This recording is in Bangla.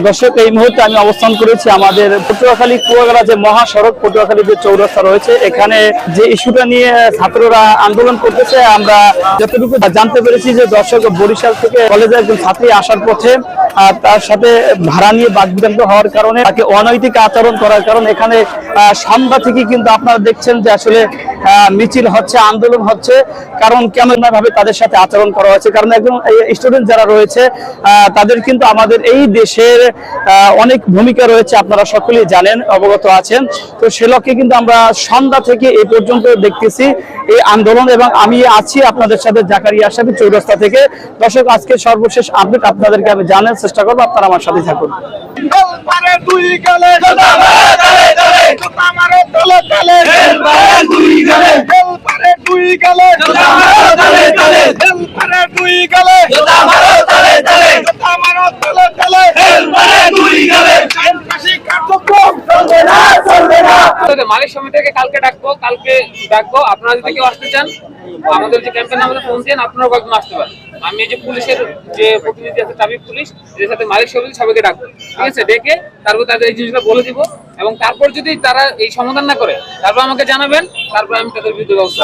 দর্শক, এই মুহূর্তে আমি অবস্থান করেছি আমাদের পটুয়াখালী কুয়াকাটা যে মহাসড়ক, পটুয়াখালী যে চৌরাস্তা রয়েছে, এখানে যে ইস্যুটা নিয়ে ছাত্ররা আন্দোলন করতেছে, আমরা যতটুকু জানতে পেরেছি যে দর্শক বরিশাল থেকে কলেজে একজন ছাত্রী আসার পথে তার সাথে ভাড়া নিয়ে বাকবিতণ্ড হওয়ার কারণে তাকে অনৈতিক আচরণ করার কারণে এখানে সন্ধ্যা থেকে কিন্তু আপনারা দেখছেন যে আসলে মিছিল হচ্ছে, আন্দোলন হচ্ছে। কারণ কেমন ভাবে তাদের সাথে আচরণ করা হচ্ছে, কারণ একজন স্টুডেন্ট যারা রয়েছে তাদের কিন্তু আমাদের এই দেশের অনেক ভূমিকা রয়েছে, আপনারা সকলেই জানেন, অবগত আছেন। তো সে লক্ষ্যে কিন্তু আমরা সন্ধ্যা থেকে এই পর্যন্ত দেখতেছি এই আন্দোলন, এবং আমি আছি আপনাদের সাথে জাকারিয়া সাহেব চৌরাস্তা থেকে। দর্শক, আজকে সর্বশেষ আপডেট আপনাদেরকে আমি জানার চেষ্টা করবো, আপনারা আমার সাথে থাকুন। মালিক সমিতিকে কালকে ডাকবো। আপনারা যদি কেউ আসতে চান, আমাদের যে ক্যাম্পের নামে ফোন দেন, আপনারা কয়েকজন আসতে পারেন। আমি এই যে পুলিশের যে প্রতিনিধি আছে, ট্রাফিক পুলিশ, এর সাথে মালিক সমিতি সবাইকে ডাকবো, ঠিক আছে? ডেকে তারপর তাদের এই জিনিসটা বলে দিব, এবং তারপর যদি তারা এই সমাধান না করে তারপর আমাকে জানাবেন, তারপর আমি তাদের বিরুদ্ধে ব্যবস্থা